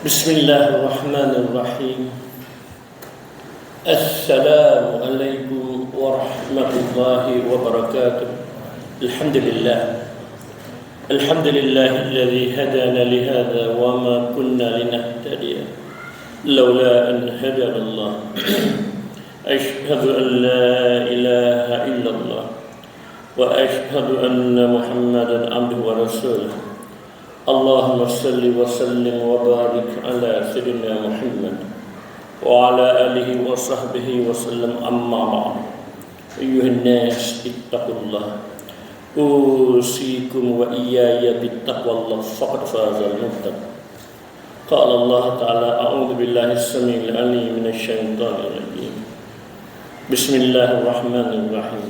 Bismillahirrahmanirrahim. Assalamualaikum warahmatullahi wabarakatuh. Alhamdulillah. Alhamdulillahilladzi hadana lihadza wa ma kunna linahtadiya laula an hadana Allah. Asyhadu an la ilaha illallah wa asyhadu anna Muhammadan abduhu wa rasuluh. Allahumma salli wa sallim wa barik ala sayyidina Muhammad wa ala alihi wa sahbihi wa sallam, amma ba'd. Ayyuhan nas ittaqullah, usikum wa iyaya bittaqwallah, faqad fazal muttaqin. Qala Allah ta'ala, a'udzu billahi as-sami'il 'alim minasy syaithanir rajim. Bismillahirrahmanirrahim.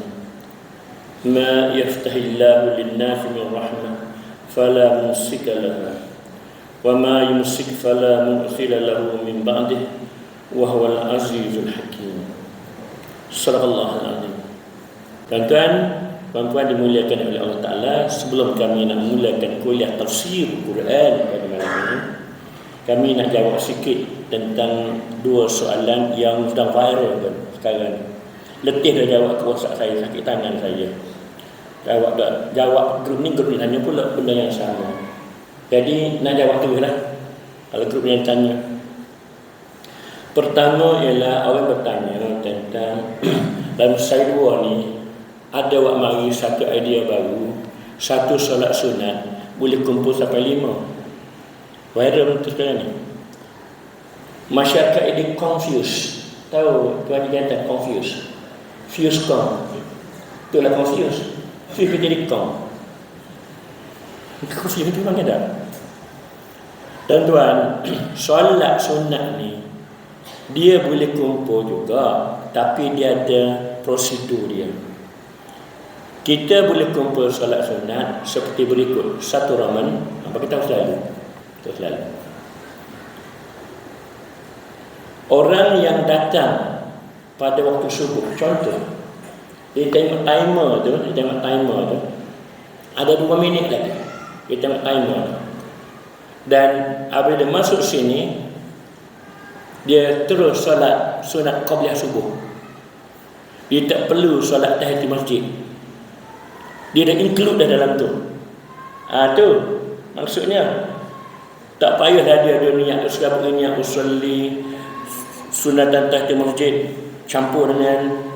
Ma yaftahillahu lin-nasi min rahmah fala mumsika laha wa ma yumsik fala mursila lahu min ba'dihi wa huwal azizul hakim. Sadaqallahul azim. Tuan-tuan dimuliakan oleh Allah Ta'ala, sebelum kami nak mulakan kuliah tafsir Quran pada malam ini, kami nak jawab sikit tentang dua soalan yang sedang viral kan sekarang. Letih dah jawab ke WhatsApp saya, sakit tangan saya. Jawab grup ni tanya pula benda yang sama. Jadi nak jawab tu lah kalau grup yang tanya. Pertama ialah orang bertanya tentang dalam Saidwa ni ada wak mari satu idea baru, satu solat sunat boleh kumpul sampai 5. Viral tu sekarang ni. Masyarakat ini confused. Tahu tuan dia kata confused. Fuse com. Itulah confused. Fuse jadi com. Confused itu memang ada. Dan tuan, solat sunat ni dia boleh kumpul juga, tapi dia ada prosedur dia. Kita boleh kumpul solat sunat seperti berikut. Satu Raman, apa kita selalu. Orang yang datang pada waktu subuh, contoh, dia tengok timer tu, ada 2 minit lagi. Dia tengok timer tu. Dan apabila dia masuk sini, dia terus solat sunat qabliyah subuh. Dia tak perlu solat tahiyatul masjid. Dia dah include dah dalam tu. Tu maksudnya tak payahlah dia niat sebab niat usolli sunatan tahiyatul masjid campur dengan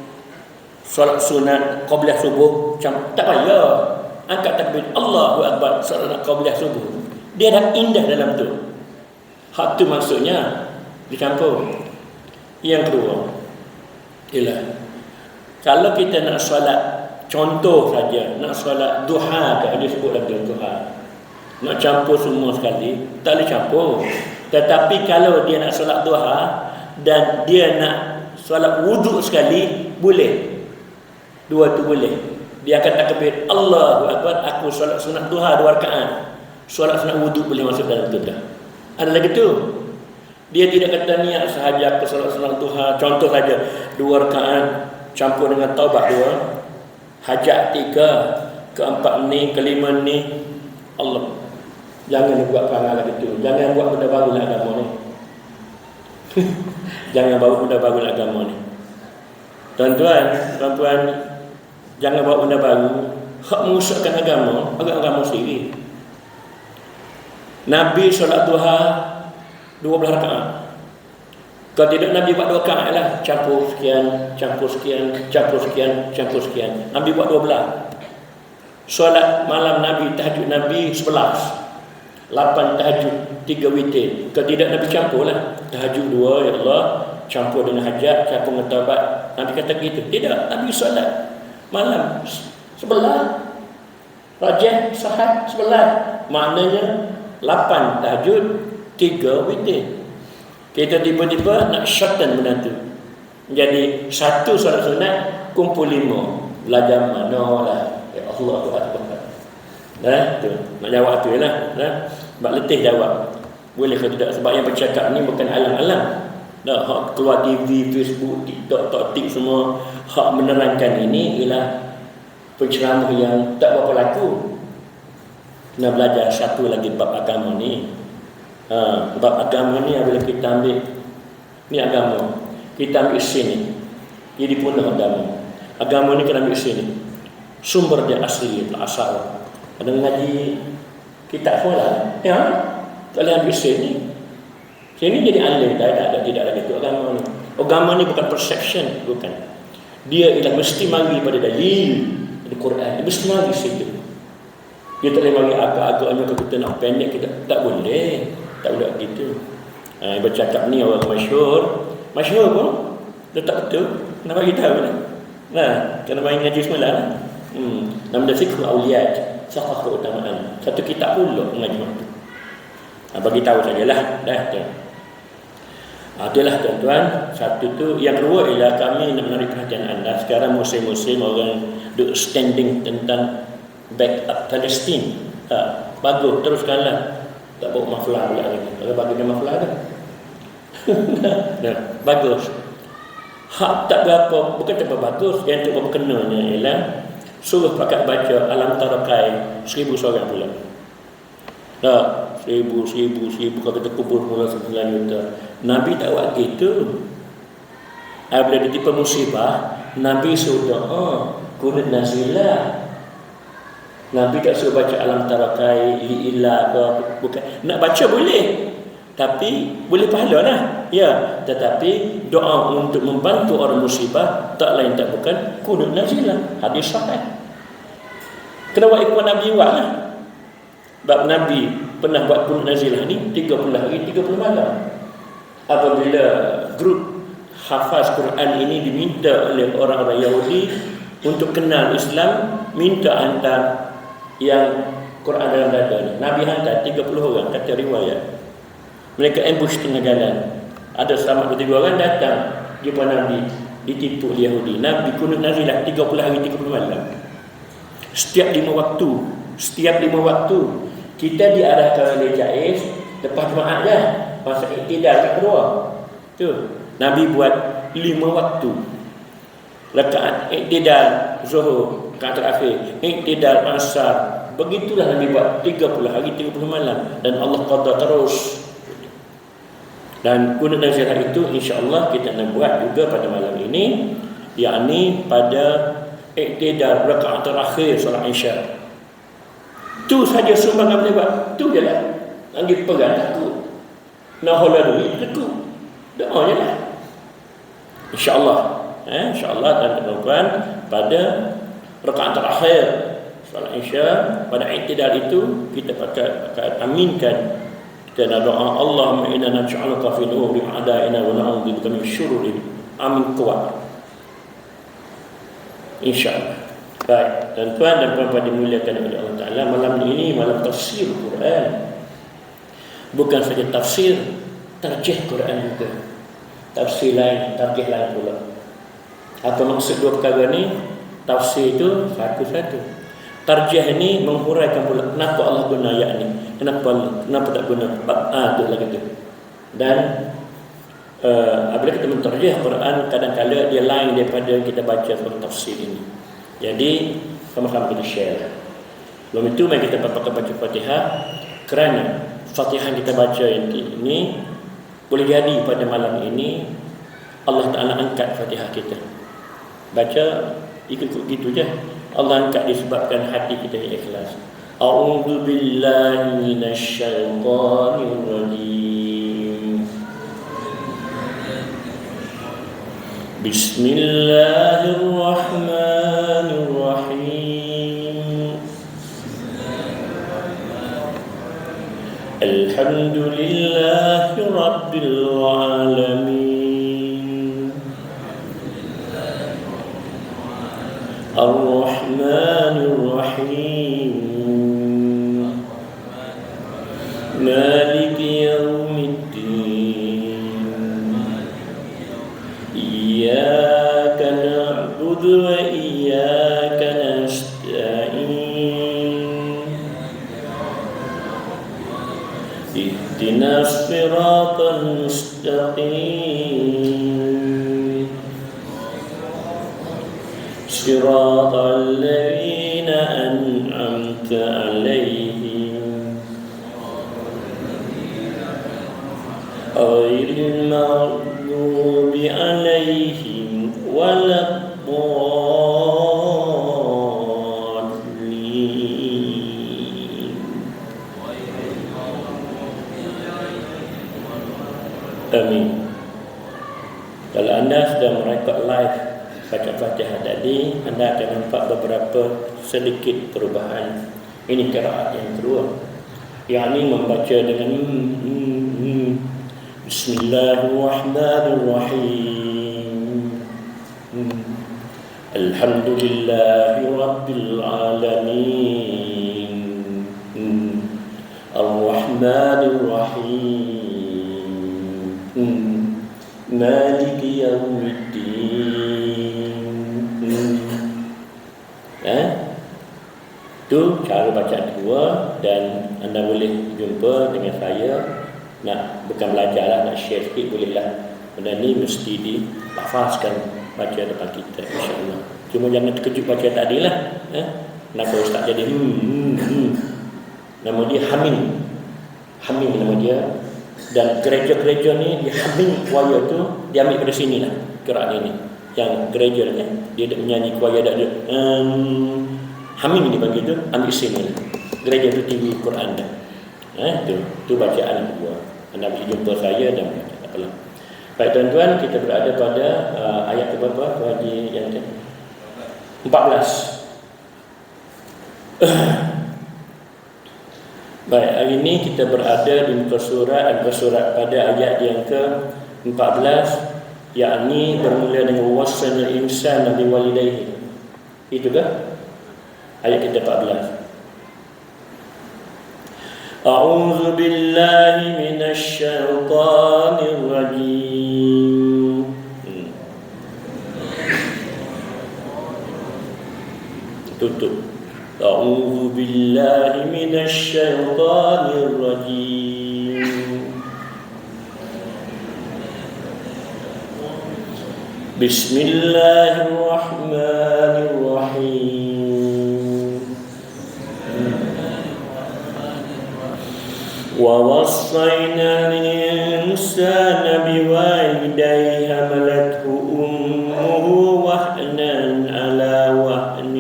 solat sunat qabliyah subuh, tak payah. Angkat takbir Allahu akbar solat qabliyah subuh. Dia dah indah dalam tu. Hak tu maksudnya dicampur. Yang kedua ialah kalau kita nak solat, contoh saja, nak solat duha, dia sebut lagi duha, nak campur semua sekali, tak boleh campur. Tetapi kalau dia nak solat duha dan dia nak solat wuduk sekali, boleh. Dua tu boleh. Dia akan takbir Allahu akbar, aku solat sunat duha 2 rakaat. Solat sunat wuduk boleh masuk dalam tu dah. Ada lagi tu. Dia tidak kata niat sahaja ke solat sunat duha, contoh saja 2 rakaat campur dengan taubat 2, hajat 3, keempat ni, kelima ni. Allah, jangan buat perangai lagi tu. Jangan buat benda baru dalam agama ni. Jangan bawa benda baru dalam agama ni. Tuan-tuan, perempuan, jangan bawa benda baru. Hak merusakkan agama sendiri. Nabi solat duha 12 rakaat. Kalau tidak Nabi buat 2 rakaat lah, campur sekian. Nabi buat 12. Solat malam Nabi, tahajud Nabi 11. 8 tahajud, 3 witir. Kalau tidak Nabi campur lah. Tahajud 2, ya Allah, campur dengan hajat, campur dengan taubat. Nabi kata gitu. Tidak, Nabi solat malam 11. Rajah sahat 11. Maknanya 8 tahajud, 3 witir. Kita tiba-tiba nak shorten benda tu. Jadi satu solat sunat kumpul 5. Belajar mana lah. Ya Allah Akbar. Tu nak jawab tu lah. Sebab letih jawab. Boleh ke tidak? Sebab yang bercakap ni bukan alang-alang. Hak keluar TV, Facebook, TikTok, Toktik semua, hak menerangkan ini ialah penceramah yang tak berapa laku. Nak belajar satu lagi bab agama ni. Sebab agama ni bila kita ambil ni agama, kita ambil sini, jadi punah agama. Agama ni kena ambil sini. Sumber dia asli, asal. Ada ngaji kitab sekolah, ya, tak boleh ambil sini. Sini jadi alim, tidak ada itu agama ni. Agama ni bukan perception, bukan. Dia ialah mesti mari pada dalil dari Quran. Dia mesti mari situ. Dia tak boleh mari agak-agaknya kalau kita nak pendek kita tak boleh. Tak boleh gitu. Bercakap ni orang masyhur pun dia tak betul. Nak bagi tahu lah. Kena main ngaji semalam. Nama dia Fiqh Auliyat, Saqah Keutamaan. Satu kitab pula mengaji waktu. Bagi tahu sajalah. Itulah tuan-tuan. Satu tu. Yang kedua ialah kami nak menarik perhatian anda. Sekarang musim-musim orang duk standing tentang back up Palestin. Bagus, teruskanlah. Tak bawa maflah pula lagi. Kalau bagi dia maflah dah. Bagus. Hak tak berapa, bukan tak bagus. Yang tak berkenanya ialah suruh pakat baca Alam Tarakai 1000 seorang pula. 1000 kalau kita kubur mula 9 juta. Nabi tak buat gitu. Bila ditimpa musibah, Nabi suruh doa kunut nazilah. Nabi tak suruh baca Alam Tarakai li'illah ke, bukan. Nak baca boleh, tapi boleh pahala lah, ya. Tetapi doa untuk membantu orang musibah tak lain tak bukan kunut nazilah. Hadis sahih. Kena buat ikut Nabi buat lah. Sebab Nabi pernah buat kunut nazilah ni 30 hari 30 malam. Apabila grup hafaz Quran ini diminta oleh orang-orang Yahudi untuk kenal Islam, minta hantar yang Quran dalam dada ni. Nabi hantar 30 orang, kata riwayat. Mereka ambush tengah jalan. Ada selamat 2-3 orang datang jumpa Nabi, ditipu oleh Yahudi. Nabi kunut nazilah 30 hari 30 malam. Setiap 5 waktu kita diarahkan oleh Jais lepas Jumaat dah, masa iktidal kat kedua tu. Nabi buat 5 waktu. Rakaat iktidal Zuhur, rakaat terakhir, iktidal Asar. Begitulah Nabi buat 30 hari 30 malam, dan Allah qada terus. Dan kunut nazilah itu insya-Allah kita nak buat juga pada malam ini, yakni pada iktidal rakaat terakhir solat Isya. Tu saja sumbangan boleh buat. Tu je lah. Nanti pegang takut. Nak hola duit takut. Doa je lah. InsyaAllah. InsyaAllah tuan-tuan, pada rakaat terakhir solat Isya, pada iktidal itu kita pakai aminkan. Kita nak doa, Allahumma inna naj'aluka fi nuri a'da'ina wa na'udzubika min syururihim. Amin kuat. InsyaAllah. Baik, tuan-tuan dan puan-puan dimuliakan oleh Allah Ta'ala, malam ini malam tafsir Quran. Bukan saja tafsir, tarjih Quran juga. Tafsir lain, tarjih lain pula. Apa maksud dua perkara ni? Tafsir itu satu-satu. Tarjih ni menghuraikan pula kenapa Allah guna ayat ni, kenapa tak guna tu lagi tu. Dan apabila kita mentarjih Quran, kadang-kadang dia lain daripada kita baca dalam tafsir ini. Jadi sama-sama kita share. Sebelum itu mari kita baca Fatihah, kerana Fatihah kita baca ini boleh jadi pada malam ini Allah Ta'ala angkat Fatihah kita. Baca ikut gitu je. Allah angkat disebabkan hati kita yang ikhlas. A'udzu billahi minasy syaithanir rajim. Bismillahirrahmanirrahim. Alhamdulillahi rabbil alamin. Ar-Rahmanir Rahim. Maliki yaumiddin. Iyyaka na'budu wa iyyaka nasta'in. Ihdinas siratal mustaqim. Siratal ladzina an'amta 'alaihim ghairil maghdubi alaihim waladdallin. Amin. Kalau anda sedang merekod live baca Fatihah tadi, anda akan nampak beberapa sedikit perubahan. Ini qiraat yang kedua, yakni membaca dengan Bismillahirrahmanirrahim. Alhamdulillahi Rabbil Alamin. Ar-Rahmanirrahim. Maliki Yawmiddin. Itu cara bacaan kedua, dan anda boleh jumpa dengan saya. Nak bukan belajar lah, nak share sikit bolehlah. Benda ni mesti dilafazkan baca depan kita, insya-Allah. Cuma jangan terkejut baca tadi lah. Kenapa ustaz jadi nama dia Hamim. Hamim nama dia. Dan gereja-gereja ni dia Hamim choir tu dia ambil dari sini lah qiraat ini. Yang gereja ni dia menyanyi choir dak dia Hamim dipanggil tu, ambil sini lah. Gereja tu tinggi Quran dah. Tu bacaan kedua. Anda boleh jumpa saya dan baca, tak apalah. Baik tuan-tuan, kita berada pada ayat ke berapa? Haji yang 14. Baik, hari ini kita berada di muka surat pada ayat yang ke-14, yakni bermula dengan wasanal insana biwalidayhi. Itu ke? Ayat kita 14. A'udzu billahi minasy syaithanir rajim. Tutup. A'udzu billahi minasy syaithanir rajim. Bismillahirrahmanirrahim. ووصينا الإنسان بوالديه حملته أمه وهنا على وهن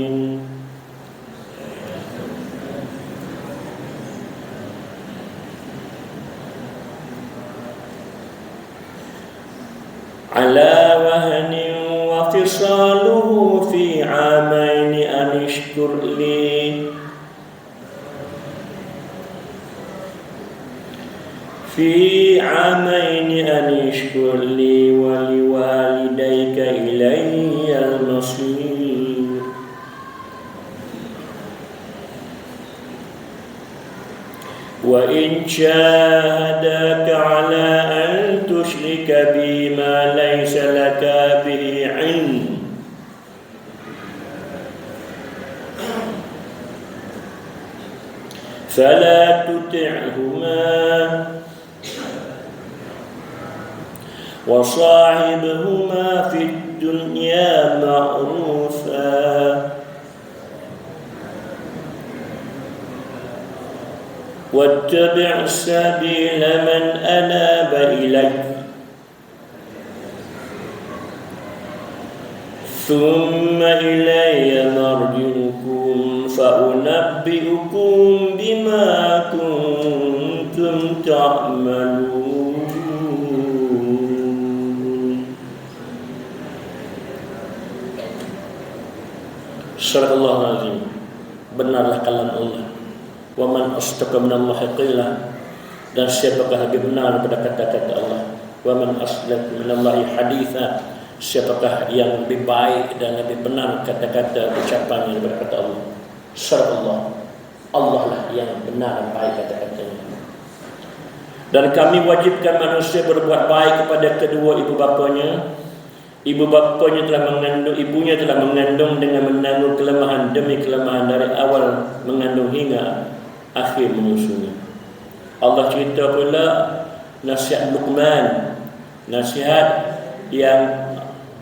وفصاله في عامين أن اشكر لي ولوالديك إلي المصير. وإن جاهداك على أن تشرك بي ما ليس لك به علم فلا تطعهما وصاحبهما في الدنيا معروفا واتبع سبيل من أناب إلي ثم إلي مرجعكم فأنبئكم بما كنتم تعملون. Surah Azim. Benarlah kalam Allah. Wa man asdaqa minallahi qila. Dan siapakah lebih benar daripada kata-kata Allah? Wa man asdaqa minallahi haditha. Siapakah yang lebih baik dan lebih benar kata-kata ucapan daripada kata Allah? Surah Allah. Allah lah yang benar dan baik kata-katanya. Dan kami wajibkan manusia berbuat baik kepada kedua ibu bapanya. Ibu bapanya telah mengandung, ibunya telah mengandung dengan menanggung kelemahan demi kelemahan dari awal mengandung hingga akhir menyusunya. Allah cerita pula nasihat Luqman, nasihat yang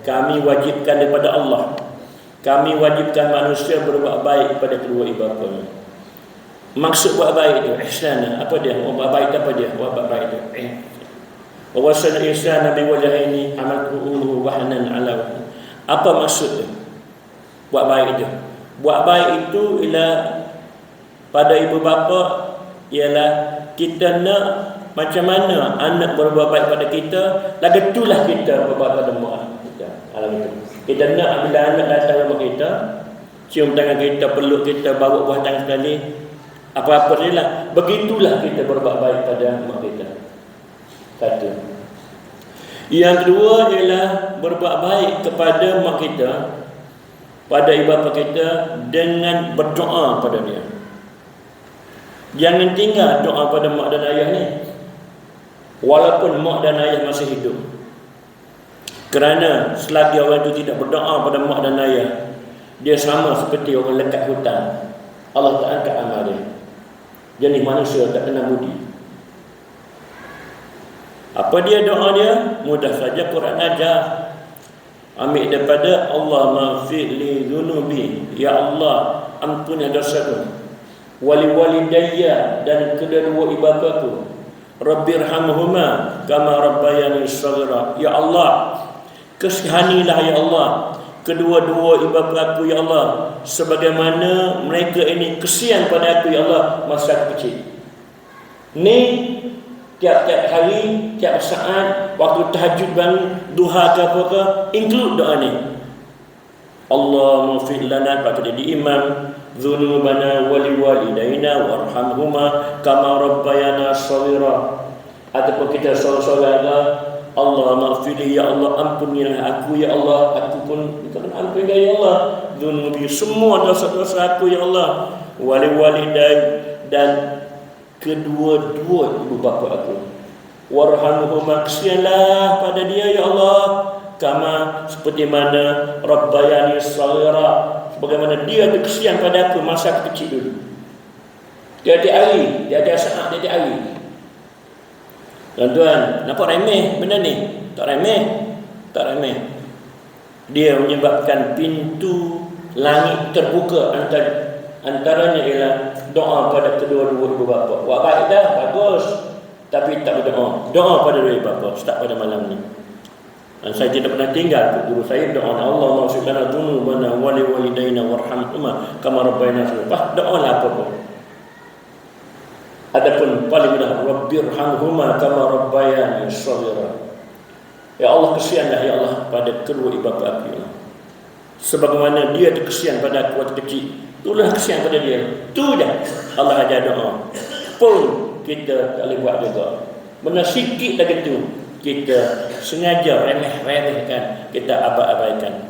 kami wajibkan daripada Allah. Kami wajibkan manusia berbuat baik kepada kedua ibu bapanya. Maksud buat baik itu ihsan. Apa dia? Buat baik apa dia? Buat baik itu Wa wasal insana bi wajhaini amalku wahnan ala wahn. Apa maksudnya buat baik itu? Buat baik itu ialah pada ibu bapa, ialah kita nak macam mana anak berbuat baik pada kita, lagu itulah kita berbuat pada mak kita. Kita nak bila anak datang kepada kita, cium tangan kita, peluk kita, bawa buah tangan sekali, apa-apa dia lah, begitulah kita berbuat baik pada mak kita. Satu. Yang kedua ialah berbuat baik kepada mak kita, pada ibu bapa kita, dengan berdoa pada dia. Jangan tinggal doa pada mak dan ayah ni walaupun mak dan ayah masih hidup. Kerana selagi orang itu tidak berdoa pada mak dan ayah, dia sama seperti orang lekat hutan. Allah tak angkat amal dia. Jadi manusia tak kena budi. Apa dia doa dia? Mudah saja Quran ajar. Ambil daripada Allah maghfir li dhunubi, ya Allah ampuni dosaku, wali walidayya, dan kedua-dua ibu bapaku, rabbirhamhuma kama rabbayani shaghira, ya Allah kasihanilah ya Allah kedua-dua ibu bapaku ya Allah sebagaimana mereka ini kesian pada aku ya Allah masa aku kecil. Ni tiap-tiap hari, tiap saat, waktu tahajud bangun, duha ke apa ke, include doa ni. Allahumma fir lana, pada di imam, dzunubana wali walidaina warhamhuma kama rabbayana shaghira. Ataupun kita solat-solat, Allahumma fir ya Allah ampunilah aku ya Allah, aku pun ampun ya Allah dzunubi, semua dosa-dosa aku ya Allah, wali walidai, dan kedua-dua ibu bapa aku, warhamhuma, kesianlah pada dia ya Allah, kama seperti mana rabbayani shaghira, sebagaimana dia kesian pada aku masa aku kecil dulu. Tiap-tiap hari, tiap-tiap saat, tiap-tiap hari. Tuan-tuan, nampak remeh benda ni? Tak remeh, tak remeh. Dia menyebabkan pintu langit terbuka, antaranya ialah doa pada kedua-dua ibu bapa. Buat baik dah, bagus, tapi tak berdoa. Doa pada dua ibu bapa, start pada malam ni. Dan saya tidak pernah tinggal guru saya doa, Allahumma ighfir lana dzunubana wa li walidayna warhamhuma kama rabbayana shaghira. Doa lah apa pun. Adapun paling mudah, rabbirhamhuma kama rabbayani shaghira. Ya Allah kesianlah ya Allah pada kedua ibu bapa aku, sebagaimana dia kesian pada aku waktu kecil. Itulah kesian pada dia. Tu dah Allah ajar doa. Pun kita tak boleh buat juga. Benda sikit lagi tu kita sengaja remeh-remehkan, kita abaikan.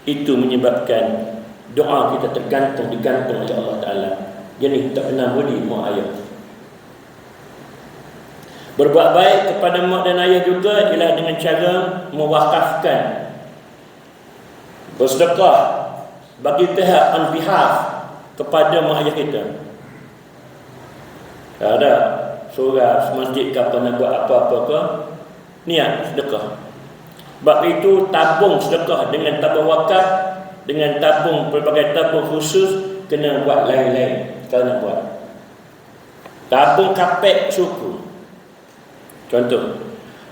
Itu menyebabkan doa kita digantung oleh Allah Ta'ala. Jadi tak pernah budi mak ayah. Berbuat baik kepada mak dan ayah juga ialah dengan cara mewakafkan, bersedekah bagi pihak on behalf kepada mak ayah kita. Tak ada surah masjid ke apa nak buat apa-apa ke, niat sedekah. Sebab itu tabung sedekah dengan tabung wakaf, dengan tabung pelbagai tabung khusus, kena buat lain-lain kalau nak buat. Tabung kapek suku, contoh.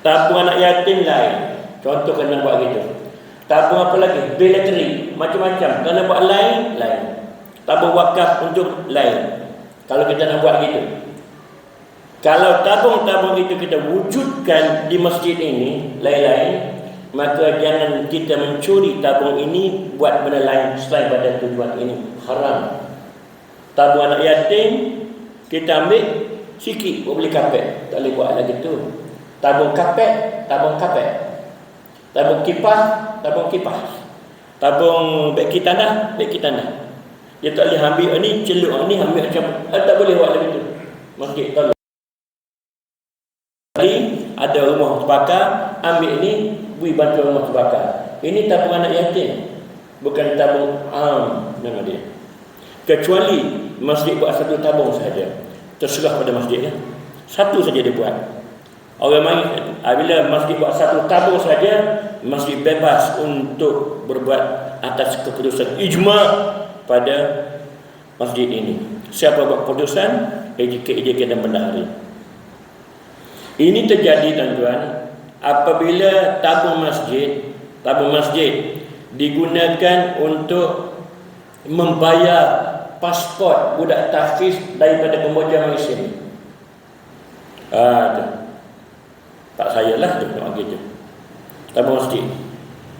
Tabung anak yatim lain, contoh kena buat gitu. Tabung apa lagi? Bil elektrik, macam-macam. Kalau nak buat lain. Tabung wakaf untuk lain. Kalau kita nak buat gitu. Kalau tabung-tabung itu kita wujudkan di masjid ini lain-lain, maka jangan kita mencuri tabung ini buat benda lain selain pada tujuan ini. Haram. Tabung anak yatim kita ambil sikit buat beli kapek, tak boleh buat lagi tu. Tabung kapek, tabung kipas, tabung kipas. Tabung beki tanah. Dia tak boleh ambil ni, celuk ni, ambil macam tak boleh buat lagi tu. Masjid tolong. Ada rumah terbakar, ambil ni, beri bantu rumah terbakar. Ini tabung anak yatim, bukan tabung nama dia. Kecuali masjid buat satu tabung saja, terserah pada masjidnya. Satu saja dia buat. Orang main, bila masjid buat satu tabung saja, masjid bebas untuk berbuat atas keputusan ijma' pada masjid ini. Siapa buat keputusan? EJK dan bendahari. Ini terjadi tuan-tuan apabila tabung masjid digunakan untuk membayar pasport budak tahfiz daripada Kamboja Malaysia ni. Tak saya lah tu nak gitu. Tabung masjid.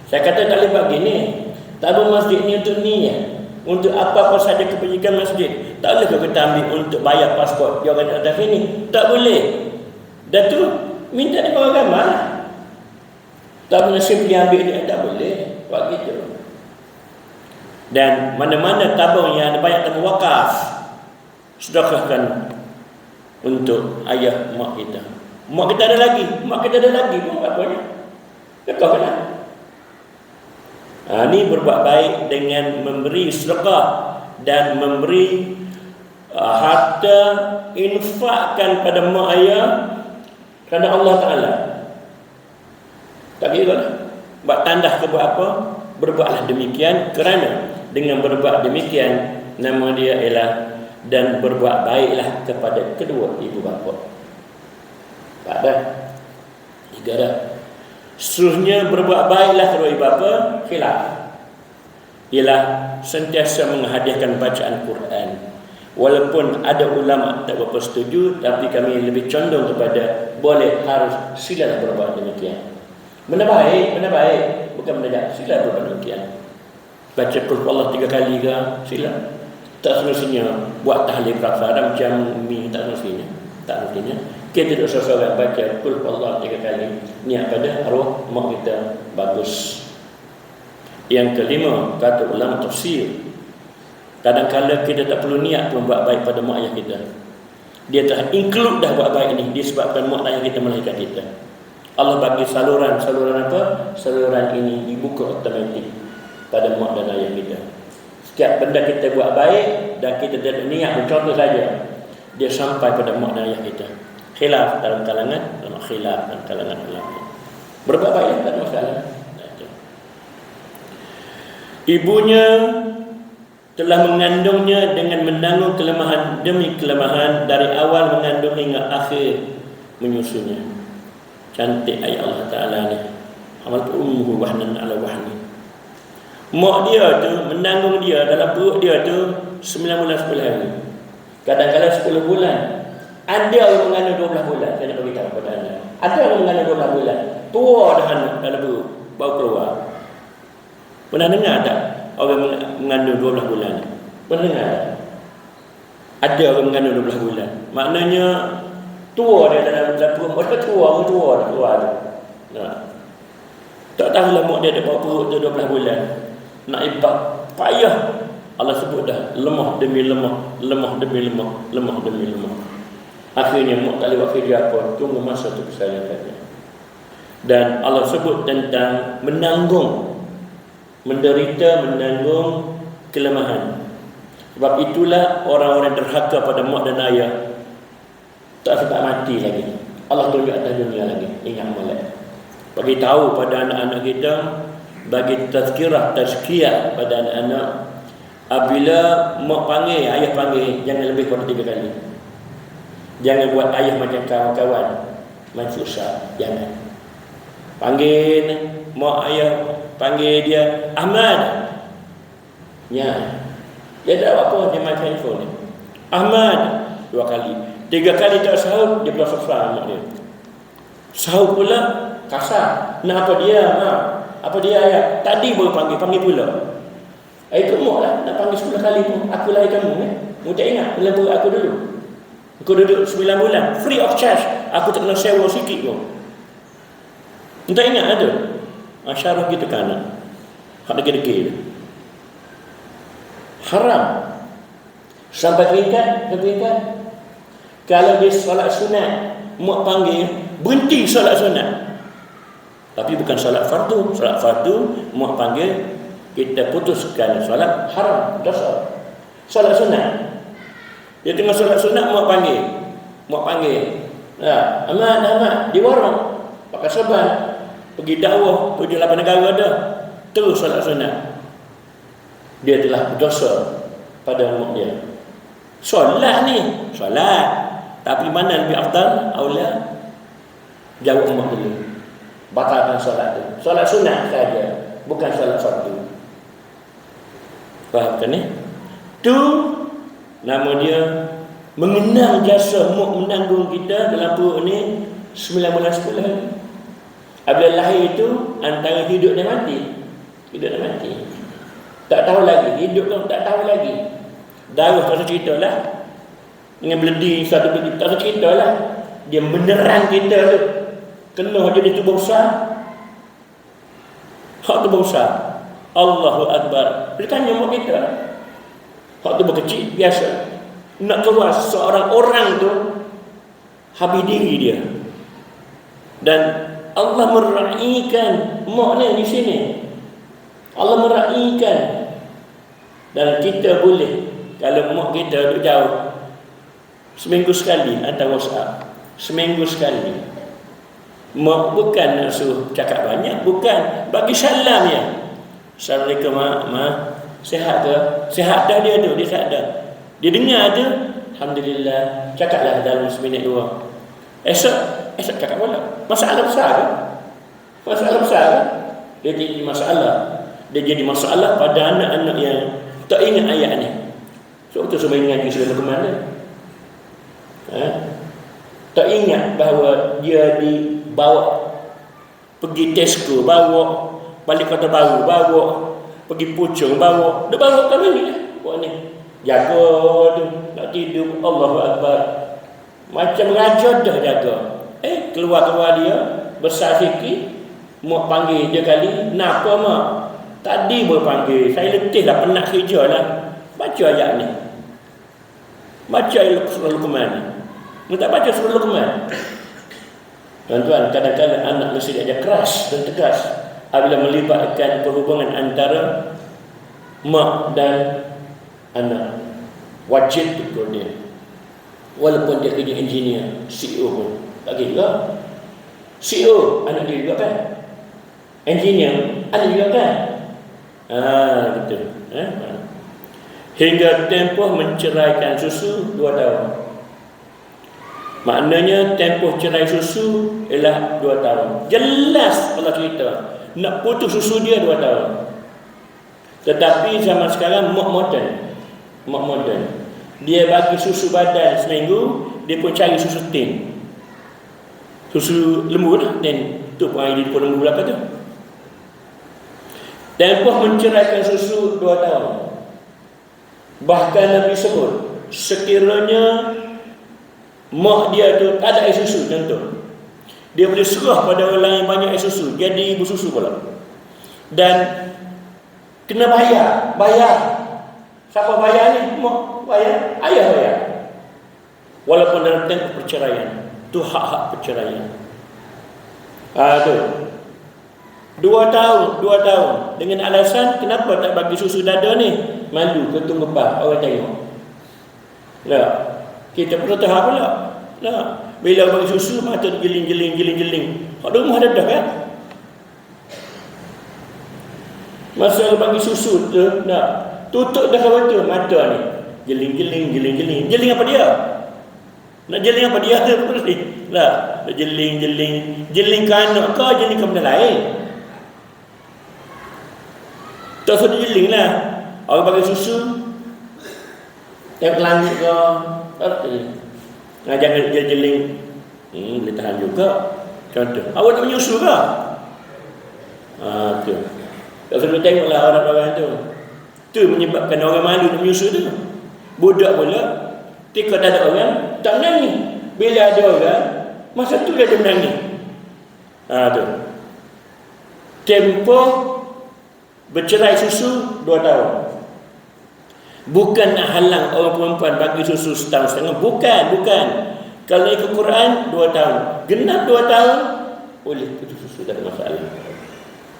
Saya kata tak boleh bagi ni. Tabung masjid ni untuk ni ya. Untuk apa-apa saja kebajikan masjid. Tak boleh kita ambil untuk bayar pasport dia orang tak tahfiz ni. Tak boleh. Dan tu minta dia orang agama lah. Tak boleh simply ambil dia, tak boleh buat gitu. Dan mana-mana tabung yang ada banyak tabung wakaf, sedekahkan untuk ayah mak kita. Mak kita ada lagi pun apa ni? Sedekahkan. Ni berbuat baik dengan memberi sedekah dan memberi harta infakkan pada mak ayah kerana Allah Ta'ala. Tak kira lah. Buat tandah ke buat apa, berbuatlah demikian kerana dengan berbuat demikian nama dia ialah dan berbuat baiklah kepada kedua ibu bapa. Tak dah. 3 dah. Seterusnya berbuat baiklah kedua ibu bapa khilaf. Ialah sentiasa menghadiahkan bacaan Quran. Walaupun ada ulama tak berapa setuju, tapi kami lebih condong kepada boleh harus sila berbuat demikian. Benda baik, bukan benda jahat. Sila berbuat demikian. Baca Qul Allah 3 kali ke, sila. Tak semestinya buat tahlil kafara macam mi, tak semestinya. Kita tidak seorang baca Qul Allah 3 kali. Niat pada arwah mak kita bagus. Yang kelima, kata ulama tafsir, kadang-kadang kita tak perlu niat pun buat baik pada mak ayah kita. Dia telah include dah buat baik ini disebabkan mak ayah kita melahirkan kita. Allah bagi saluran apa? Saluran ini dibuka automatik pada mak dan ayah kita. Setiap benda kita buat baik dan kita tidak niat, contoh saja, dia sampai pada mak dan ayah kita. Khilaf dalam kalangan ulama. Berbuat baik tak ada masalah. Ibunya telah mengandungnya dengan menanggung kelemahan demi kelemahan dari awal mengandung hingga akhir menyusunya. Cantik ayat Allah Ta'ala ni. Amal ummuhu wahnan ala wahni. Mak dia tu menanggung dia dalam perut dia tu 9 bulan 10 hari. Kadang-kadang 10 bulan. Ada orang mengandung 12 bulan. Saya nak beritahu kepada anda. Ada orang mengandung 12 bulan. Tua dah anak dalam perut, baru keluar. Pernah dengar tak orang mengandung 12 bulan? Pernah dengar tak? Ada orang mengandung 12 bulan. Maknanya tua dia dalam perut. Orang tua dah keluar tu. Tak tahulah mak dia ada bawa perut tu 12 bulan. Nak ibat payah. Allah sebut dah lemah demi lemah, lemah demi lemah, lemah demi lemah. Akhirnya mak tak lewat kerja apa, tunggu masa tu kesayangannya. Dan Allah sebut tentang menanggung, menderita, menanggung kelemahan. Sebab itulah orang-orang derhaka pada mak dan ayah tak sempat mati lagi. Allah tunjuk atas dunia lagi. Ingat molek. Bagi tahu pada anak-anak kita, bagi tazkirah pada anak-anak, apabila mak panggil, ayah panggil, jangan lebih pada 3 kali. Jangan buat ayah macam kawan-kawan main susah. Jangan. Panggil mak ayah, panggil dia Ahmad. Ya. Dia tak apa, dia main handphone ni. Ahmad 2 kali. 3 kali tak sahur, dia pula susah mak dia. Sahur pula kasar. Nak apa dia, mak? Apa dia ayah? Tadi baru panggil pula. Ikut mak lah, nak panggil 10 kali pun. Aku lahir kamu ni. Mu tak ingat, bila aku dulu. Aku duduk 9 bulan, free of charge. Aku tak kena sewa sikit pun. Mu tak ingat ada? Syarah kita kan anak. Hak degil-degil. Haram. Sampai peringkat. Kalau dia solat sunat, mak panggil, berhenti solat sunat. Tapi bukan solat fardu. Solat fardu, mak panggil, kita putuskan solat haram, dosa. Solat sunat, dia tengah solat sunat, mak panggil. Ahmad, di warung, pakai serban, pergi dakwah 7-8 negara dah, terus solat sunat. Dia telah berdosa pada mak dia. Solat ni, solat. Tapi mana lebih afdal? Aula Jawab mak dulu. Batalkan solat tu. Solat sunat saja, bukan solat fardu. Faham kan ni? Tu nama dia mengenang jasa mak menanggung kita dalam perut ni 9 bulan 10 hari. Apabila lahir itu antara hidup dan mati. Hidup dan mati. Tak tahu lagi, hidup tu tak tahu lagi. Darah tak usah cerita lah. Dengan beledi satu beledi tak usah cerita lah. Dia menerang kita tu. Kena jadi tubuh besar. Hak tubuh besar. Allahu Akbar. Dia tanya mak kita. Hak tubuh kecil biasa. Nak keluar seorang orang tu habis diri dia. Dan Allah meraihkan mak ni di sini. Allah meraihkan. Dan kita boleh, kalau mak kita duduk jauh, seminggu sekali hantar WhatsApp. Seminggu sekali. Mak bukan nak suruh cakap banyak, bukan, bagi salam ya. Assalamualaikum mak, sihat ke? Sihat dah dia tu, dia sihat dah. Dia dengar tu, alhamdulillah, cakaplah dalam seminit 2. Esok cakap pula. Masalah besar ke? Masalah besar ke? Dia jadi masalah. Dia jadi masalah pada anak-anak yang tak ingat ayat ni. Sebab tu semua ingat dia ke mana? Tak ingat bahawa dia dibawa pergi Tesco, bawa balik Kota Baru, bawa pergi Puchong, bawa. Dia bawa kat mana lah buat ni. Jaga tu, nak tidur, Allahu Akbar. Macam raja dah jaga. Keluar dia, besar sikit, mak panggil dia kali, kenapa mak? Tadi boleh panggil, saya letih dah, penat kerja lah. Baca ayat ni. Baca surah Luqman ni. Mu tak baca surah Luqman. Tuan-tuan, kadang-kadang anak mesti diajar keras dan tegas apabila melibatkan perhubungan antara mak dan anak. Wajib tegur dia. Walaupun dia kerja engineer, CEO pun tak kira. CEO anak dia juga kan, engineer anak juga kan. Betul. Hingga tempoh menceraikan susu 2 tahun. Maknanya tempoh cerai susu ialah 2 tahun. Jelas Allah cerita nak putus susu dia 2 tahun. Tetapi zaman sekarang mak moden. Dia bagi susu badan seminggu, dia pun cari susu tin. Susu lembu lah, tin. Tu pun air di depan lembu belakang tu. Tempoh menceraikan susu 2 tahun. Bahkan Nabi sebut, sekiranya mak dia tu tak ada air susu, contoh, dia boleh serah pada orang yang banyak air susu, jadi ibu susu pula. Dan kena bayar. Siapa bayar ni? Mak bayar, ayah bayar. Walaupun dalam tempoh perceraian, tu hak-hak perceraian. Tu 2 tahun dengan alasan kenapa tak bagi susu dada ni? Malu ketung bebah orang tengok. Lah, kita perlu tahu pula. Lah, bila bagi susu mata jeling. Hak rumah dada kan? Masa bagi susu tu nak tutup dah betul mata ni. Jeling. Jeling apa dia? Nak jeling apa dia tu boleh. Lah, jeling. Jeling ke anak ke jeling ke benda lain? Tak sudah jeling lah. Orang bagi susu tengok langit ke jangan dia jeling. Boleh tahan juga. Contoh, awak nak menyusu ke? Tu. Tak sudah tengoklah orang-orang tu. Tu menyebabkan orang malu nak menyusu tu. Budak pula tika tak ada orang tak menangis. Bila ada orang, masa tu dia menangis. Tu. Tempoh bercerai susu 2 tahun. Bukan nak halang orang perempuan bagi susu setahun setengah. Bukan. Kalau ikut Quran 2 tahun. Genap 2 tahun boleh putus susu, tak ada masalah.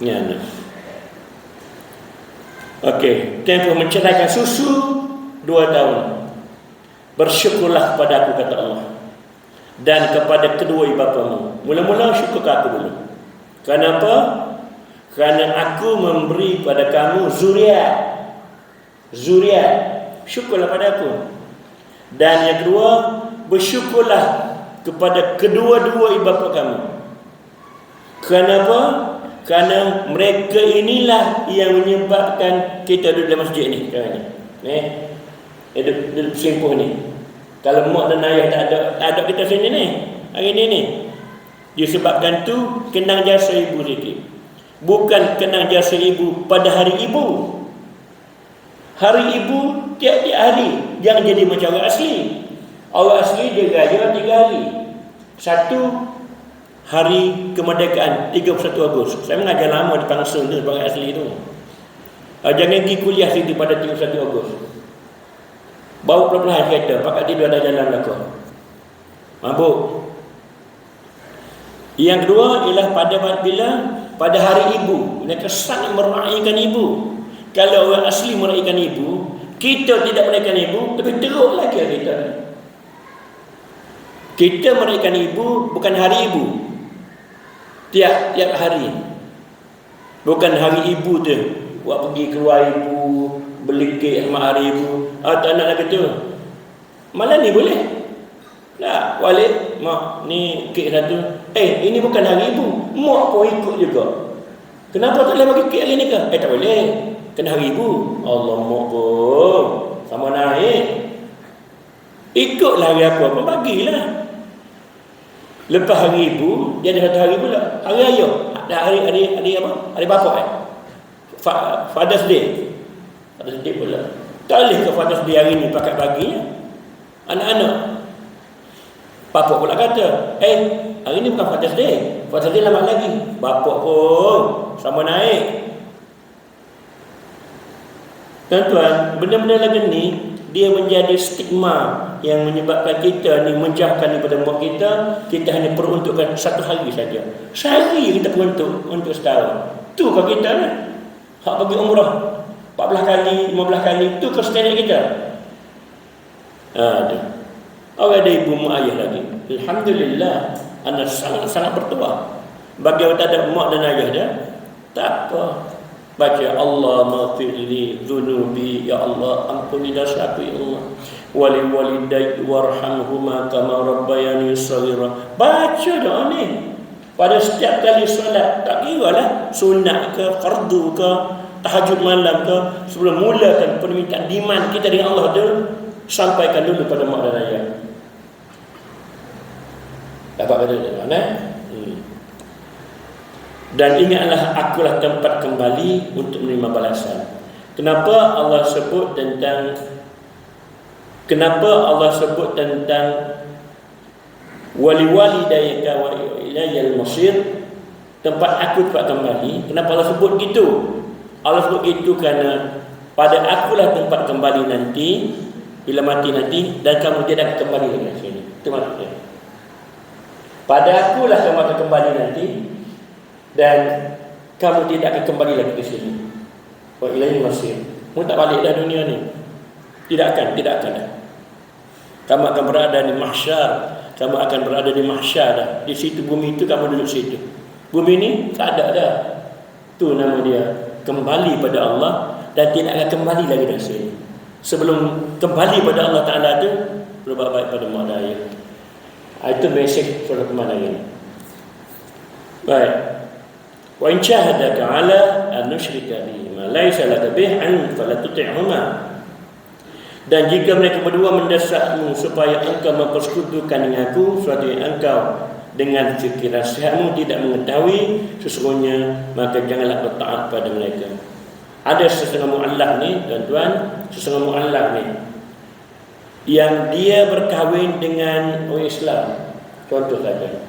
Ya. Okey, tempoh menceraikan susu 2 tahun. Bersyukurlah kepada aku, kata Allah, dan kepada kedua ibu bapamu. Mula-mula syukur ke aku dulu. Kenapa? Kerana aku memberi pada kamu zuriat. Syukurlah pada aku. Dan yang kedua, bersyukurlah kepada kedua-dua ibu bapa kamu. Kenapa? Kerana mereka inilah yang menyebabkan kita duduk dalam masjid ni. Duduk simpuh ni. Kalau mak dan ayah tak ada kita sini ni, hari ni disebabkan tu kenang jasa ibu sikit. Bukan kenang jasa ibu pada hari ibu. Hari ibu tiap-tiap hari. Jangan jadi macam orang asli. Orang asli dia raya 3 hari. Satu, hari kemerdekaan 31 Ogos. Saya mengajar lama di Pangsel tu sebagai asli tu. Jangan pergi kuliah situ pada 31 Ogos. Bawa perlahan kereta, pakai tidur ada jalan belakang. Mabuk. Yang kedua ialah pada hari ibu. Mereka sangat meraihkan ibu. Kalau orang asli meraihkan ibu, kita tidak meraihkan ibu, lebih teruk lagi kita. Kita meraihkan ibu bukan hari ibu. Tiap hari. Bukan hari ibu tu. Buat pergi keluar ibu, beli kek sama hari ibu. Tak nak lagi tu. Malam ni boleh. Tak, balik. Mak, ni kek satu. Ini bukan hari ibu. Mak pun ikut juga. Kenapa tak boleh bagi kek hari ni ke? Tak boleh. Kena hari ibu. Allah, mak pun sama naik. Ikutlah hari apa bagilah. Lepas hari ibu, dia ada satu hari pula. Hari ayah. Hari apa? Hari bapa Father's Day. Father's Day pula. Tak boleh ke Father's Day hari ni pakai baginya. Anak-anak. Bapa pula kata, hari ni bukan Father's Day. Father's Day lama lagi. Bapa pun sama naik. Tuan-tuan, benda-benda lagi ni dia menjadi stigma yang menyebabkan kita ni menjauhkan daripada mak kita. Kita hanya peruntukkan satu hari saja. Sehari kita peruntuk untuk setahun. Tu kalau kita ni hak bagi umrah 14 kali, 15 kali, tu ke standard kita. Tu. Orang ada ibu mak ayah lagi. Alhamdulillah, anak sangat bertuah. Bagi orang tak ada mak dan ayah dia, tak apa. Baca Allah maghfirli dzunubi, ya Allah ampuni dosaku ya Allah. Wali walidayya warhamhuma kama rabbayani shaghira. Baca doa ni pada setiap kali solat, tak kiralah sunat ke, fardu ke, tahajud malam ke, sebelum mulakan permintaan diman kita dengan Allah tu, sampaikan dulu pada mak dan ayah. Dapat kata mana? Dan ingatlah akulah tempat kembali untuk menerima balasan. Kenapa Allah sebut tentang wali-walidayka wa ilayyal masir, tempat aku tempat kembali. Kenapa Allah sebut gitu? Allah sebut gitu kerana pada akulah tempat kembali nanti, bila mati nanti, dan kamu tidak kembali lagi ke sini. Itu maksudnya. Pada akulah kamu akan kembali nanti, dan kamu tidak akan kembali lagi ke sini. Wa ilaihil masir. Kamu tak balik dah dunia ni. Tidak akan dah. Kamu akan berada di mahsyar. Kamu akan berada di mahsyar dah. Di situ bumi itu kamu duduk situ. Bumi ni tak ada dah. Tu nama dia kembali pada Allah, dan tidak akan kembali lagi dari sini. Sebelum kembali pada Allah Ta'ala tu, berbuat baik pada mak dan ayah. Itu mesej surah kemana ini. Baik. Wa in jahadaka 'ala an nusyrika bi ma laysa laka bih 'ilm fala tuti'huma. Dan jika mereka berdua mendesakmu supaya engkau mempersekutukan dengan aku sesuatu yang engkau dengan fikiran sihatmu tidak mengetahui sesungguhnya, maka janganlah bertaat pada mereka. Ada setengah mu'allaf ni, tuan-tuan, setengah mu'allaf ni yang dia berkahwin dengan orang Islam. Contoh saja,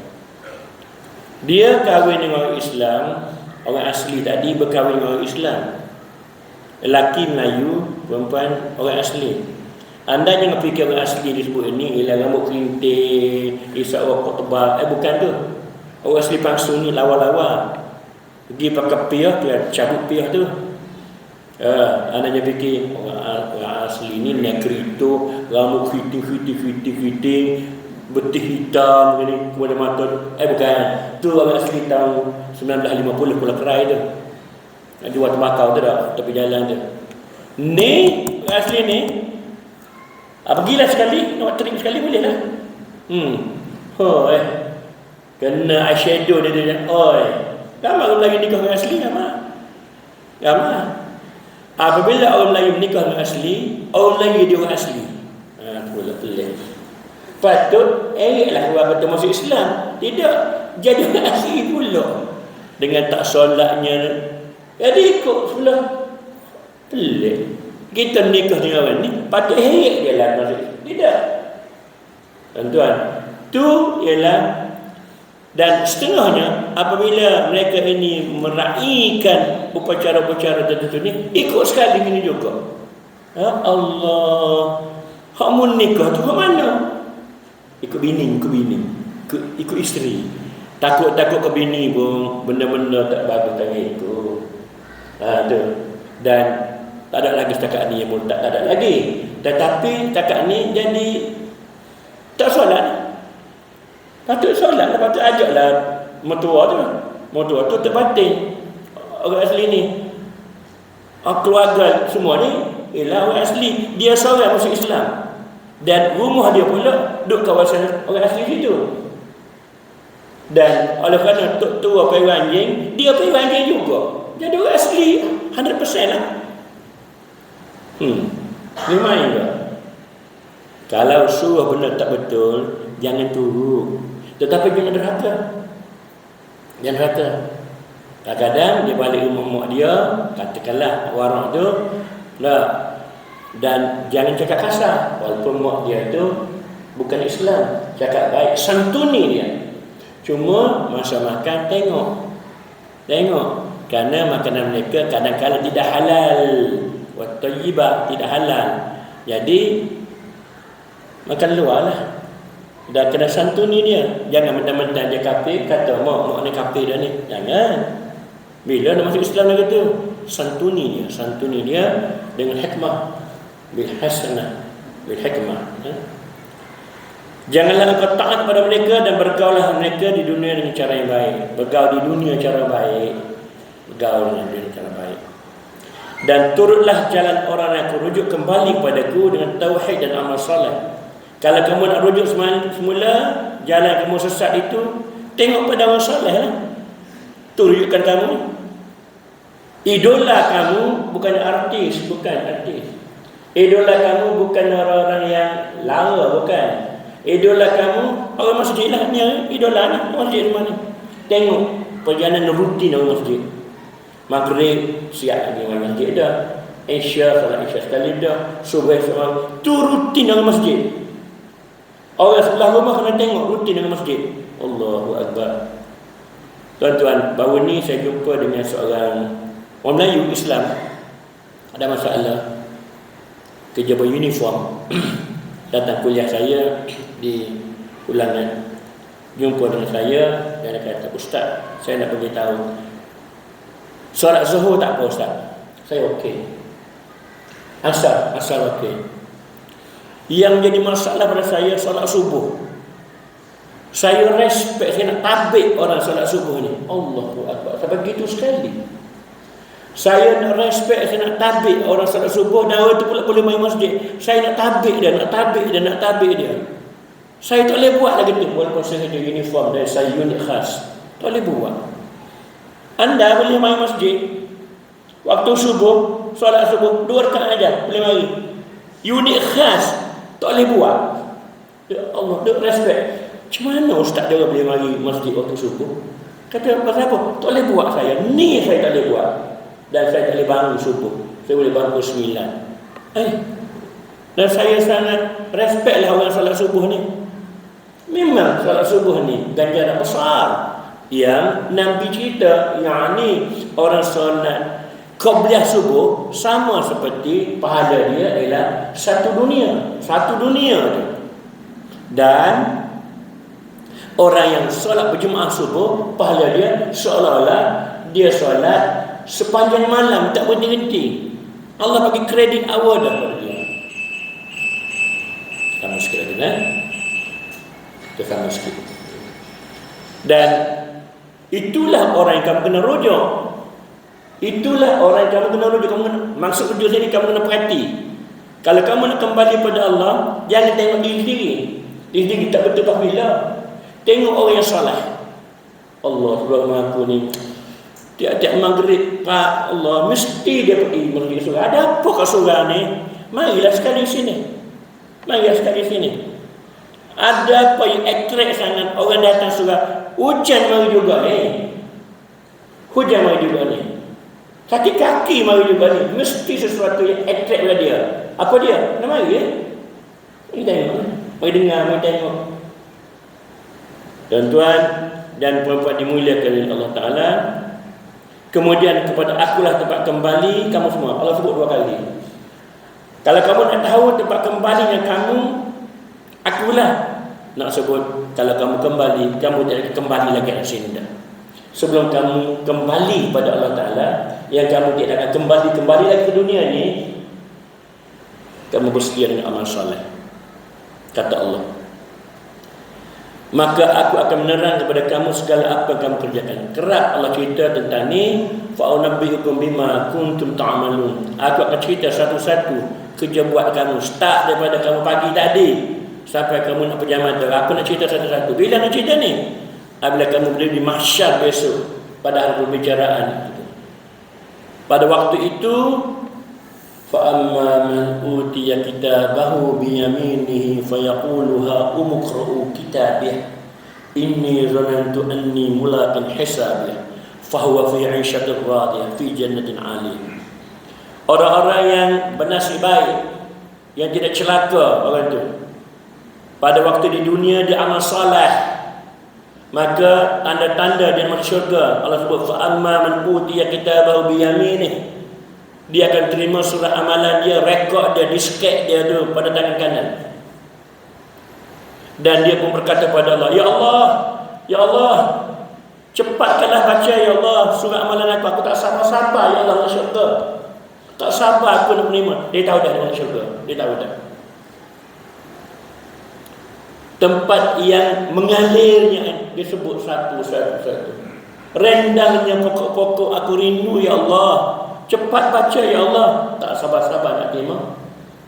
dia kahwin dengan orang Islam, orang asli tadi berkahwin dengan orang Islam. Lelaki Melayu, perempuan orang asli. Anda jangan fikir orang asli disebut ini ialah rambut kerinting, isap rokok tebal. Bukan tu. Orang asli Pangsel ni lawa-lawa. Pergi pakai piah, dia cabut piah tu. Anda jangan fikir orang asli ni negrito, rambut keriting, betih hitam ni, kemudian mata. Bukan. Tu orang asli tahun 1950 Pulau Kerai tu. Di Wat Bakau tu dah, tepi jalan tu. Ni orang asli ni, pergilah sekali, nak trip sekali boleh lah. Kena eyeshadow dia. Ramai orang Melayu nikah orang asli, ramai. Apabila orang Melayu menikah orang asli, orang Melayu dia orang asli. Pula pelik. Patut elaklah orang betul masuk Islam. Tidak, jadi orang asli pula. Dengan tak solatnya. Jadi ikut pula. Pelik. Kita nikah dengan orang ni, patut heret dia lah masuk Islam. Tidak. Tuan-tuan, tu ialah. Dan setengahnya apabila mereka ini meraihkan upacara-upacara tertentu ni, ikut sekali ini juga. Ya Allah, hak mun nikah tu ke mana? Ikut bini, ikut isteri. Takut-takut ke bini pun benda-benda tak bagus tak ikut. Tu. Dan tak ada lagi setakat ni yang tak ada lagi. Tetapi setakat ni jadi tak solat. Patut solat lah, patut ajaklah mertua tu terbatin orang asli ni. Keluarga semua ni ialah orang asli. Dia seorang masuk Islam. Dan rumah dia pula duduk kawasan orang asli situ. Dan oleh kerana tok tua pergi anjing, dia pergi anjing juga. Jadi orang asli 100% lah. Memang juga. Kalau suruh benda tak betul, jangan turut. Tetapi jangan derhaka. Jangan derhaka. Kadang-kadang dia balik rumah mak dia, katakanlah warak tu, lah. Dan jangan cakap kasar. Walaupun mak dia tu bukan Islam, cakap baik, santuni dia. Cuma masa makan tengok. Kerana makanan mereka kadang-kadang tidak halal. Wa thayyibah, tidak halal. Jadi makan luar lah. Dah kena santuni dia. Jangan mentang-mentang dia kafir kata mak ni kafir dah ni. Jangan. Bila nak masuk Islam lagi tu, santuni dia dengan hikmah, bil hasanah, bil hikmah. Janganlah engkau taat pada mereka dan bergaulah mereka di dunia dengan cara yang baik. Bergaul di dunia cara baik. Bergaul dengan dunia cara baik. Dan turutlah jalan orang yang rujuk kembali padaku dengan tauhid dan amal soleh. Kalau kamu nak rujuk semula jalan kamu sesat itu, tengok pada orang soleh lah. Tu rujukkan kamu. Idola kamu bukan artis. Idola kamu bukan orang-orang yang lara, bukan. Idola kamu orang masjid lah. Ni idola ni masjid mana. Tengok perjalanan rutin orang masjid. Maghrib siap lagi orang masjid dah. Salat Isya sekali dah. Subuh seorang. Tu rutin orang masjid. Orang sebelah rumah kena tengok rutin dengan masjid. Allahu Akbar. Tuan-tuan, baru ni saya jumpa dengan seorang orang Melayu Islam. Ada masalah. Kerja beruniform. Datang kuliah saya di ulangan. Jumpa dengan saya dan dia kata, Ustaz, saya nak beritahu. Solat zuhur tak apa Ustaz? Saya okey. Asar okey. Yang jadi masalah pada saya solat subuh. Saya respect, saya nak tabik orang solat subuh ni. Allahu Akbar. Sampai begitu sekali. Saya nak respect, saya nak tabik orang solat subuh. Dan orang tu pula boleh main masjid. Saya nak tabik dia. Saya tak boleh buat lagi tu. Walaupun saya ada uniform dan saya unit khas. Tak boleh buat. Anda boleh main masjid. Waktu subuh, solat subuh 2 rakaat aja boleh mari. Unit khas tak boleh buat. Ya Allah, dia respect. Macam mana ustaz dia boleh mari masjid waktu subuh? Kata pasal apa? Tak boleh buat saya. Ni saya tak boleh buat. Dan saya tak boleh bangun subuh. Saya boleh bangun 9. Dan saya sangat respect lah orang solat subuh ni. Memang solat subuh ni ganjaran besar. Yang Nabi cerita, yang ni orang solat Qabliyah subuh sama seperti pahala dia ialah satu dunia tu. Dan orang yang solat berjemaah subuh, pahala dia seolah-olah dia solat sepanjang malam tak berhenti-henti. Allah bagi kredit awal dah pada dia. Sama sikit lagi sama sikit. Dan itulah orang yang kamu kena rujuk. Itulah orang yang kamu kena rujuk. Maksud rujuk sini kamu kena perhati. Kalau kamu nak kembali pada Allah, jangan tengok diri sendiri. Diri sendiri tak betul bila. Tengok orang yang salah. Allah sebelum aku ni Tiap-tiap maghrib, Pak Allah, mesti dia pergi menuju surga. Ada apa kat surga ni? Marilah sekali sini. Marilah sekali sini. Ada apa yang attract sangat orang datang surga? Hujan mari juga ni. Hujan mari juga ni. Kaki-kaki mari juga ni. Mesti sesuatu yang attract pada dia. Apa dia? Nak mari ya? Mari tengok. Mari dengar, mari tengok. Tuan-tuan dan puan-puan dimuliakan oleh Allah Ta'ala. Kemudian kepada akulah tempat kembali kamu semua. Allah sebut 2 kali. Kalau kamu nak tahu tempat kembalinya kamu, akulah nak sebut. Kalau kamu kembali, kamu tidak kembali lagi ke sini dah. Sebelum kamu kembali pada Allah Ta'ala, yang kamu tidak akan kembali lagi ke dunia ni, kamu bersedia dengan amal soleh. Kata Allah, maka aku akan menerang kepada kamu segala apa yang kamu kerjakan. Kerap Allah cerita tentang ni, fa'unabbi'ukum bima kuntum ta'malun. Aku akan cerita satu-satu kerja buat kamu, start daripada kamu pagi tadi sampai kamu nak pejam mata. Aku nak cerita satu-satu. Bila nak cerita ni? Apabila kamu berdiri di mahsyar besok pada hari pembicaraan. Pada waktu itu, فَأَمَّا مَنْ أُوتِيَ كِتَابَهُ بِيَمِينِهِ فَيَقُولُ هَاؤُمُ اقْرَءُوا كِتَابِيَهْ إِنِّي ظَنَنْتُ أَنِّي مُلَاقٍ حِسَابِيَهْ فَهُوَ فِي عِيشَةٍ رَاضِيَةٍ فِي جَنَّةٍ عَالِيَةٍ. Orang-orang yang bernasib baik, yang tidak celaka orang itu, pada waktu di dunia dia amal saleh, maka tanda-tanda dia masuk syurga. Allah sebut فَأَمَّا مَنْ أُوتِيَ كِتَابَهُ بِيَمِينِهِ. Dia akan terima surat amalan dia, rekod dia, diskek dia tu pada tangan kanan. Dan dia pun berkata pada Allah, Ya Allah, cepatkanlah baca ya Allah surat amalan aku. Aku tak sabar-sabar ya Allah masuk syurga. Tak sabar aku nak menerima. Dia tahu dah dia masuk syurga. Dia tahu dah. Tempat yang mengalirnya disebut satu. Rendangnya pokok-pokok aku rindu ya Allah. Cepat baca ya Allah. Tak sabar-sabar nak terima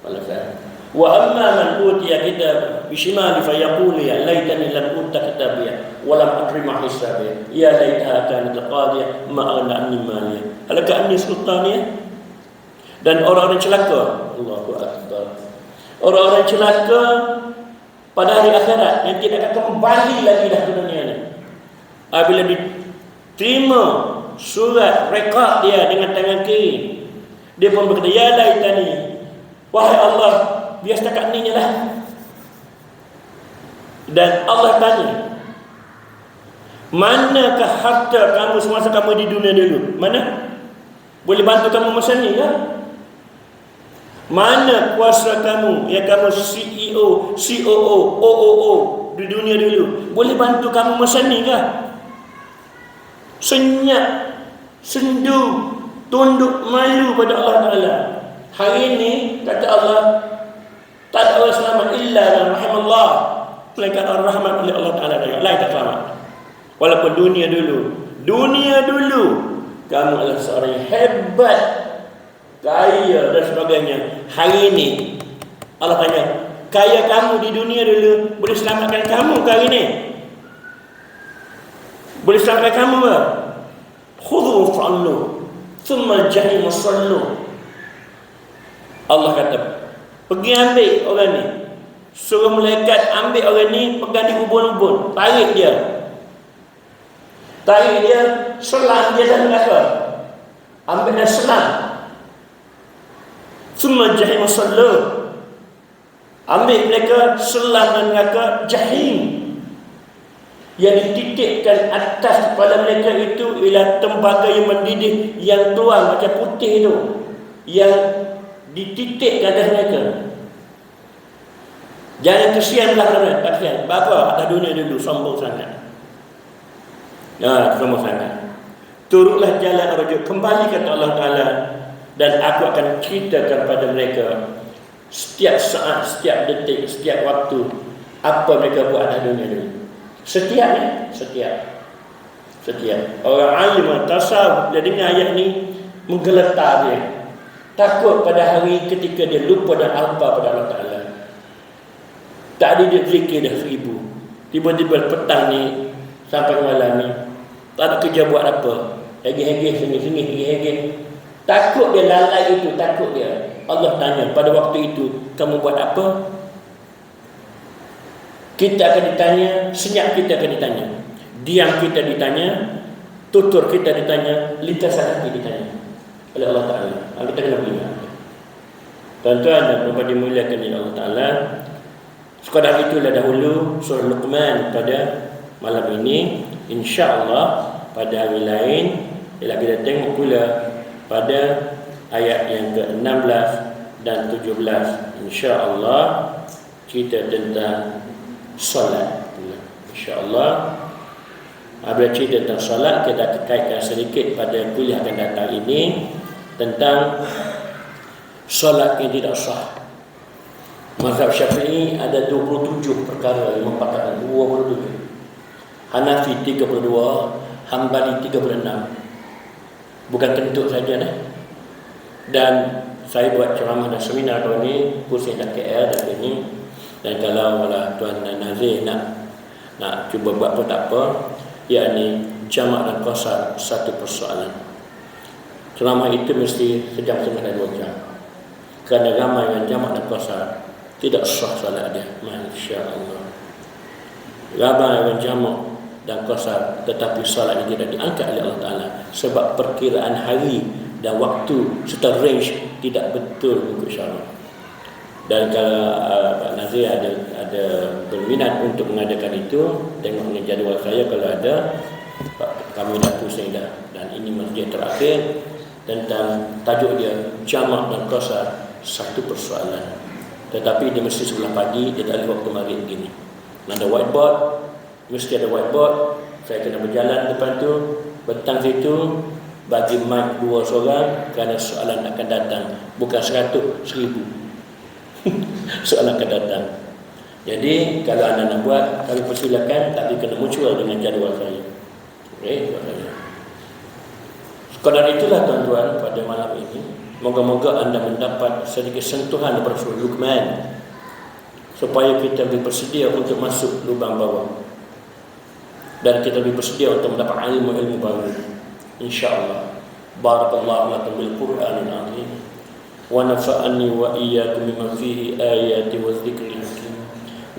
balasan. Wa amma man utiya kitab bishimali fayaqulu ya laitani lam uta kitabiyah wa lam adri ma hisabiyah ya laitaha kanat qadiyah ma aghna anni maliya halaka anni sultaniyah. Dan orang-orang celaka, Allahu akbar, orang-orang celaka pada hari akhirat yang tidak akan kembali lagi dah ke dunia ni. Apabila diterima surat rekod dia dengan tangan kiri, dia pun berkata ya laitani, wahai Allah, biar setakat ni je lah. Dan Allah tanya, manakah harta kamu semasa kamu di dunia dulu? Mana? Boleh bantu kamu masa ni kan? Mana kuasa kamu yang kamu CEO, COO, OOO di dunia dulu? Boleh bantu kamu masa ni kan? Senyap, sendu, tunduk malu pada Allah Ta'ala. Hari ini kata Allah, tak ada orang selamat illa rahmatullah, melainkan orang rahmat oleh Allah Ta'ala. Lain tak selamat. Walaupun dunia dulu kamu adalah seorang yang hebat, kaya dan sebagainya. Hari ini Allah tanya, kaya kamu di dunia dulu boleh selamatkan kamu ke hari ini? Boleh selamatkan kamu ke? Khudhu fa'allu thumma al-jahim sallu. Allah kata, pergi ambil orang ni, suruh malaikat ambil orang ni, pegang di ubun-ubun, tarik dia, selang dia dalam neraka, ambil dan selang. Thumma al-jahim sallu, ambil mereka selang dan neraka jahim, yang dititikkan atas kepala mereka itu ialah tembaga yang mendidih, yang tuang macam putih tu, yang dititik ke atas mereka. Jangan kesianlah kerana tak kesian. Bapa atas dunia dulu sombong sangat. Sombong sangat. Turutlah jalan rajul, kembali kata Allah Ta'ala, dan aku akan ceritakan pada mereka setiap saat, setiap detik, setiap waktu apa mereka buat atas dunia dulu. Setiap. Orang alim tasawuf dia dengar ayat ni menggeletar dia, takut pada hari ketika dia lupa dan alpa pada Allah Ta'ala. Tak ada dia zikir dah 1000. Tiba-tiba petang ni sampai malam ni tak ada kerja buat apa, hegeh-hegeh, sengih-sengih, hegeh-hegeh. Takut dia lalai itu, takut dia. Allah tanya, pada waktu itu kamu buat apa? Kita akan ditanya, senyap kita akan ditanya, diam kita ditanya, tutur kita ditanya, lintasan hati ditanya oleh Allah Ta'ala. Kita kena ingat. Tuan-tuan dan puan-puan dimuliakan oleh Allah Ta'ala, sekadar itulah dahulu surah Luqman pada malam ini. InsyaAllah pada hari lain bila kita tengok pula pada ayat yang ke-16 dan 17, insya-Allah cerita tentang solat. Insya-Allah apabila cerita tentang solat, kita kaitkan sedikit pada kuliah akan datang ini tentang solat yang tidak sah. Mazhab Syafi'i ada 27 perkara yang mempakatkan 27. Hanafi 32, Hambali 36. Bukan kentut saja dah. Dan saya buat ceramah dan seminar tahun ni, pusing kat KL dan ini. Dan kalau Tuan Nazir nak cuba buat pun tak apa, yakni jamak dan qasar satu persoalan. Ceramah itu mesti sejam setengah dan 2 jam. Kerana ramai yang jamak dan qasar tidak sah salat dia, masya-Allah. Ramai yang jamak dan qasar tetapi salatnya tidak diangkat oleh Allah Ta'ala sebab perkiraan hari dan waktu serta range tidak betul mengikut syarak. Dan kalau Pak Nazir ada berminat untuk mengadakan itu, tengok ni jadual saya, kalau ada kami dah pusing dah. Dan ini masjid terakhir tentang tajuk dia jamak dan qasar satu persoalan. Tetapi dia mesti sebelah pagi, dia tak ada waktu maghrib begini. Ada whiteboard, mesti ada whiteboard. Saya kena berjalan depan tu, bentang situ, bagi mic 2 seorang kerana soalan akan datang. Bukan 100, 1000 soalan akan datang. Jadi kalau anda nak buat, kami persilakan, tapi kena muncul dengan jadual saya. Okey, sekadar itulah tuan-tuan pada malam ini. Moga-moga anda mendapat sedikit sentuhan daripada surah Luqman supaya kita lebih bersedia untuk masuk lubang bawah dan kita lebih bersedia untuk mendapat ilmu-ilmu baru, insya-Allah. Barakallahu lakum bil Qur'anil azim wa nafa'ani wa iyyakum bima fihi ayati wa dzikril hakim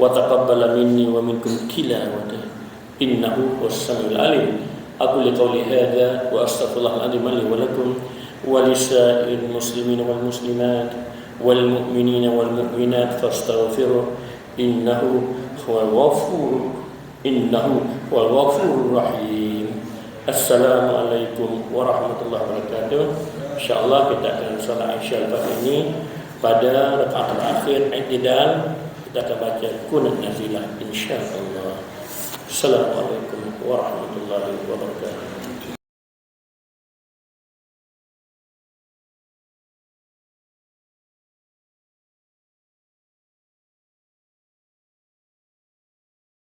wa taqabbala minni wa minkum tilawatan innahu was-sami'ul alim. Aku liqauli hadza wa astaghfirullahal azim li wa lakum ولسائر المسلمين والمسلمات والمؤمنين والمؤمنات فاستغفروا إنه هو الغفور الرحيم. السلام عليكم ورحمة الله وبركاته. InsyaAllah kita akan salat Isya lepas ini pada rakaat terakhir i'tidal kita akan baca qunut nazilah insya-Allah. Assalamualaikum warahmatullahi wabarakatuh.